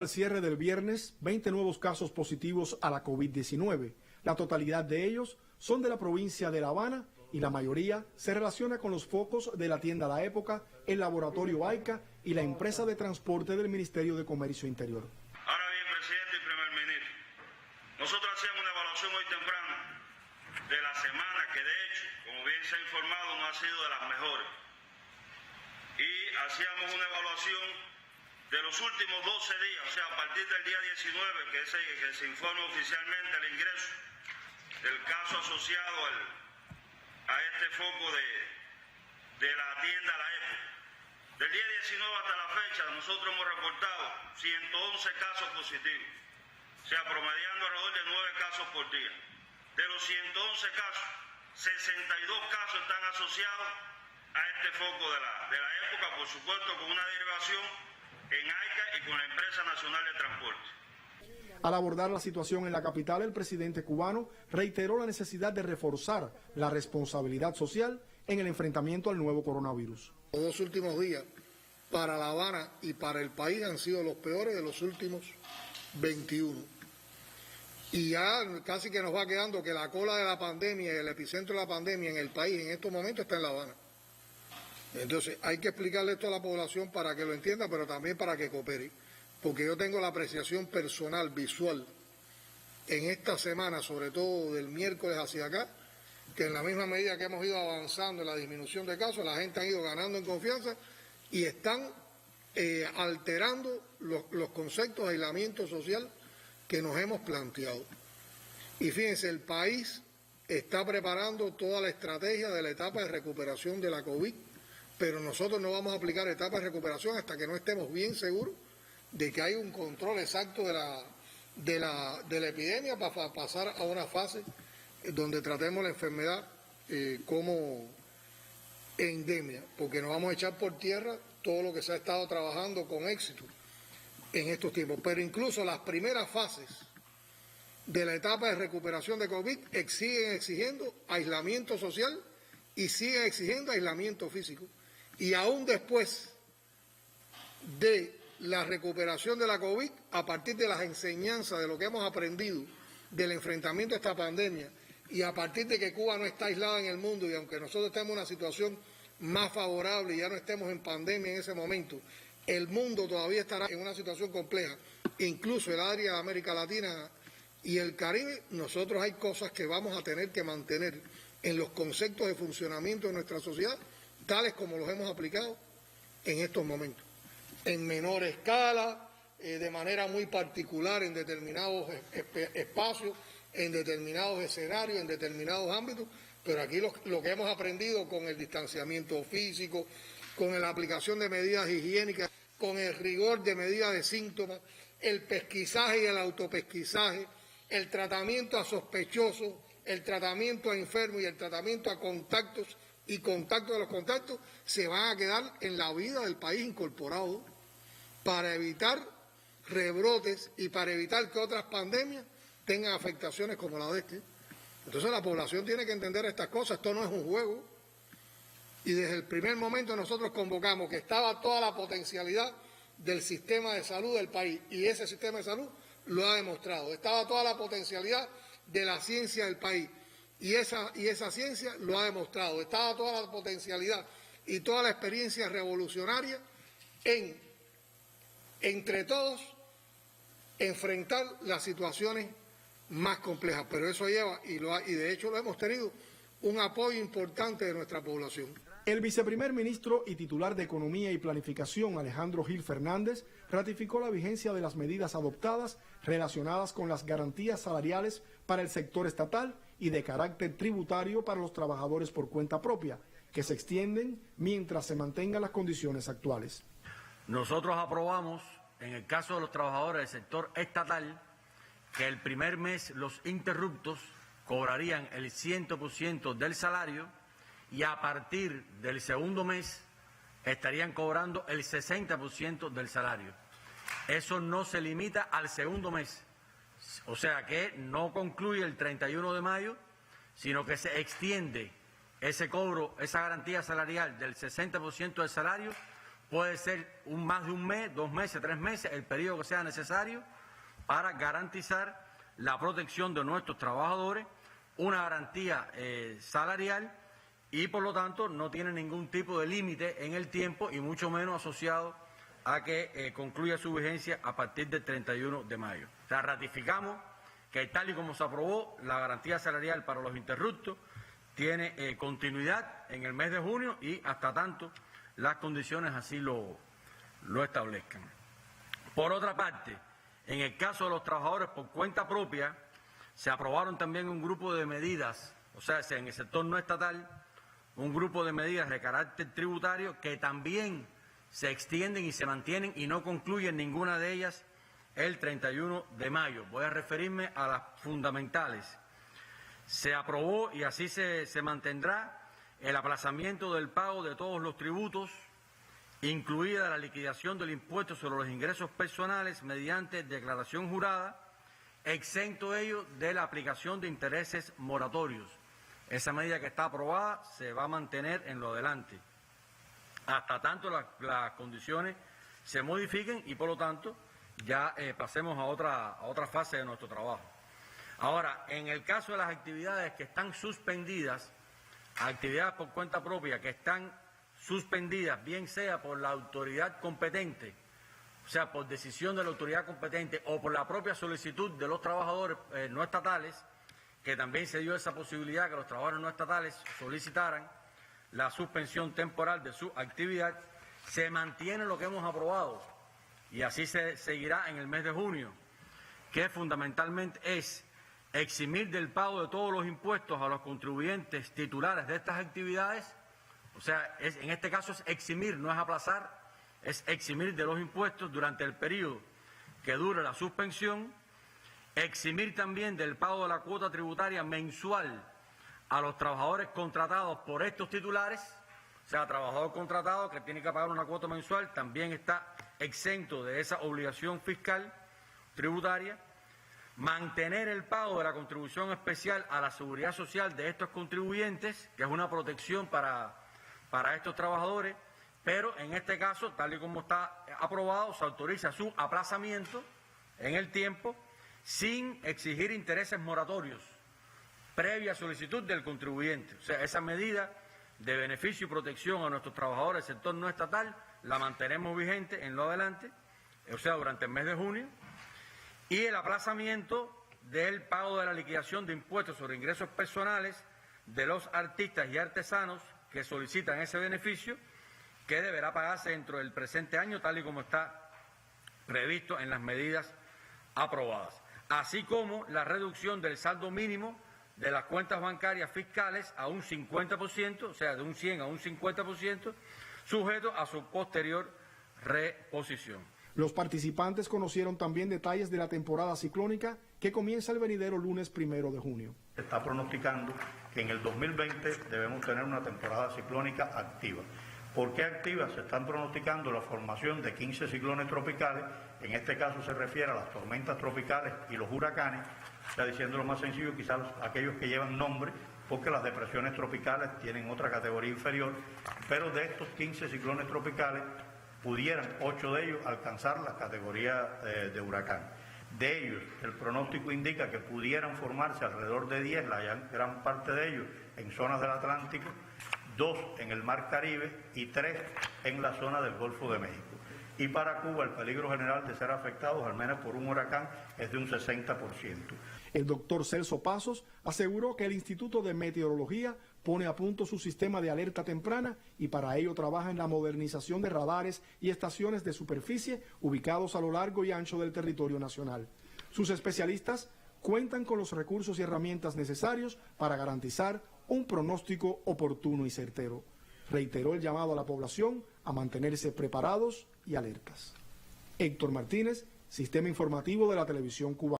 Al cierre del viernes, 20 nuevos casos positivos a la COVID-19. La totalidad de ellos son de la provincia de La Habana y la mayoría se relaciona con los focos de la tienda La Época, el laboratorio AICA y la empresa de transporte del Ministerio de Comercio Interior. Ahora bien, presidente y primer ministro, nosotros hacíamos una evaluación hoy temprano de la semana que de hecho, como bien se ha informado, no ha sido de las mejores. Y hacíamos una evaluación de los últimos 12 días, o sea, a partir del día 19, que se informe oficialmente el ingreso del caso asociado a este foco de la tienda La Época. Del día 19 hasta la fecha, nosotros hemos reportado 111 casos positivos, o sea, promediando alrededor de 9 casos por día. De los 111 casos, 62 casos están asociados a este foco de la época, por supuesto, con una derivación en AICA y con la Empresa Nacional de Transporte. Al abordar la situación en la capital, el presidente cubano reiteró la necesidad de reforzar la responsabilidad social en el enfrentamiento al nuevo coronavirus. Los 2 últimos días para La Habana y para el país han sido los peores de los últimos 21. Y ya casi que nos va quedando que la cola de la pandemia y el epicentro de la pandemia en el país en estos momentos está en La Habana. Entonces hay que explicarle esto a la población para que lo entienda, pero también para que coopere. Porque yo tengo la apreciación personal, visual, en esta semana, sobre todo del miércoles hacia acá, que en la misma medida que hemos ido avanzando en la disminución de casos, la gente ha ido ganando en confianza y están alterando los conceptos de aislamiento social que nos hemos planteado. Y fíjense, el país está preparando toda la estrategia de la etapa de recuperación de la COVID, pero nosotros no vamos a aplicar etapa de recuperación hasta que no estemos bien seguros de que hay un control exacto de la epidemia para pasar a una fase donde tratemos la enfermedad como endemia, porque nos vamos a echar por tierra todo lo que se ha estado trabajando con éxito en estos tiempos. Pero incluso las primeras fases de la etapa de recuperación de COVID siguen exigiendo aislamiento social y siguen exigiendo aislamiento físico. Y aún después de la recuperación de la COVID, a partir de las enseñanzas de lo que hemos aprendido del enfrentamiento a esta pandemia y a partir de que Cuba no está aislada en el mundo y aunque nosotros estemos en una situación más favorable y ya no estemos en pandemia en ese momento, el mundo todavía estará en una situación compleja, incluso el área de América Latina y el Caribe. Nosotros hay cosas que vamos a tener que mantener en los conceptos de funcionamiento de nuestra sociedad, tales como los hemos aplicado en estos momentos, en menor escala, de manera muy particular en determinados espacios, en determinados escenarios, en determinados ámbitos, pero aquí lo que hemos aprendido con el distanciamiento físico, con la aplicación de medidas higiénicas, con el rigor de medidas de síntomas, el pesquisaje y el autopesquisaje, el tratamiento a sospechosos, el tratamiento a enfermos y el tratamiento a contactos y contacto de los contactos, se van a quedar en la vida del país incorporado para evitar rebrotes y para evitar que otras pandemias tengan afectaciones como la de este. Entonces la población tiene que entender estas cosas, esto no es un juego. Y desde el primer momento nosotros convocamos que estaba toda la potencialidad del sistema de salud del país y ese sistema de salud lo ha demostrado. Estaba toda la potencialidad de la ciencia del país y esa ciencia lo ha demostrado. Estaba toda la potencialidad y toda la experiencia revolucionaria en, entre todos, enfrentar las situaciones más complejas. Pero eso lleva, y de hecho lo hemos tenido, un apoyo importante de nuestra población. El viceprimer ministro y titular de Economía y Planificación, Alejandro Gil Fernández, ratificó la vigencia de las medidas adoptadas relacionadas con las garantías salariales para el sector estatal y de carácter tributario para los trabajadores por cuenta propia, que se extienden mientras se mantengan las condiciones actuales. Nosotros aprobamos, en el caso de los trabajadores del sector estatal, que el primer mes los interruptos cobrarían el 100% del salario y a partir del segundo mes estarían cobrando el 60% del salario. Eso no se limita al segundo mes, o sea que no concluye el 31 de mayo, sino que se extiende ese cobro, esa garantía salarial del 60% del salario puede ser más de un mes, 2 meses, 3 meses, el periodo que sea necesario para garantizar la protección de nuestros trabajadores, una garantía salarial y por lo tanto no tiene ningún tipo de límite en el tiempo y mucho menos asociado a que concluya su vigencia a partir del 31 de mayo. O sea, ratificamos que tal y como se aprobó, la garantía salarial para los interruptos tiene continuidad en el mes de junio y hasta tanto las condiciones así lo establezcan. Por otra parte, en el caso de los trabajadores por cuenta propia, se aprobaron también un grupo de medidas, o sea, en el sector no estatal, un grupo de medidas de carácter tributario que también se extienden y se mantienen y no concluyen ninguna de ellas el 31 de mayo. Voy a referirme a las fundamentales. Se aprobó y así se mantendrá el aplazamiento del pago de todos los tributos, incluida la liquidación del impuesto sobre los ingresos personales mediante declaración jurada, exento ello de la aplicación de intereses moratorios. Esa medida que está aprobada se va a mantener en lo adelante, hasta tanto las condiciones se modifiquen y por lo tanto ya pasemos a otra fase de nuestro trabajo. Ahora, en el caso de las actividades que están suspendidas, actividades por cuenta propia que están suspendidas, bien sea por la autoridad competente, o sea, por decisión de la autoridad competente o por la propia solicitud de los trabajadores no estatales, que también se dio esa posibilidad que los trabajadores no estatales solicitaran la suspensión temporal de su actividad, se mantiene lo que hemos aprobado y así se seguirá en el mes de junio, que fundamentalmente es eximir del pago de todos los impuestos a los contribuyentes titulares de estas actividades, o sea, en este caso es eximir, no es aplazar, es eximir de los impuestos durante el periodo que dure la suspensión, eximir también del pago de la cuota tributaria mensual a los trabajadores contratados por estos titulares, o sea, trabajador contratado que tiene que pagar una cuota mensual, también está exento de esa obligación fiscal tributaria, mantener el pago de la contribución especial a la seguridad social de estos contribuyentes, que es una protección para estos trabajadores, pero en este caso, tal y como está aprobado, se autoriza su aplazamiento en el tiempo sin exigir intereses moratorios, previa solicitud del contribuyente. O sea, esa medida de beneficio y protección a nuestros trabajadores del sector no estatal la mantenemos vigente en lo adelante, o sea, durante el mes de junio, y el aplazamiento del pago de la liquidación de impuestos sobre ingresos personales de los artistas y artesanos que solicitan ese beneficio, que deberá pagarse dentro del presente año, tal y como está previsto en las medidas aprobadas, así como la reducción del saldo mínimo de las cuentas bancarias fiscales a un 50%, o sea, de un 100 a un 50%, sujeto a su posterior reposición. Los participantes conocieron también detalles de la temporada ciclónica que comienza el venidero lunes 1 de junio. Se está pronosticando que en el 2020 debemos tener una temporada ciclónica activa. ¿Por qué activa? Se están pronosticando la formación de 15 ciclones tropicales, en este caso se refiere a las tormentas tropicales y los huracanes, o sea, diciéndolo más sencillo, quizás aquellos que llevan nombre, porque las depresiones tropicales tienen otra categoría inferior, pero de estos 15 ciclones tropicales, pudieran 8 de ellos alcanzar la categoría de huracán. De ellos, el pronóstico indica que pudieran formarse alrededor de 10, la gran parte de ellos en zonas del Atlántico, 2 en el Mar Caribe y 3 en la zona del Golfo de México. Y para Cuba el peligro general de ser afectados al menos por un huracán es de un 60%. El doctor Celso Pasos aseguró que el Instituto de Meteorología pone a punto su sistema de alerta temprana y para ello trabaja en la modernización de radares y estaciones de superficie ubicados a lo largo y ancho del territorio nacional. Sus especialistas cuentan con los recursos y herramientas necesarios para garantizar un pronóstico oportuno y certero. Reiteró el llamado a la población a mantenerse preparados y alertas. Héctor Martínez, Sistema Informativo de la Televisión Cubana.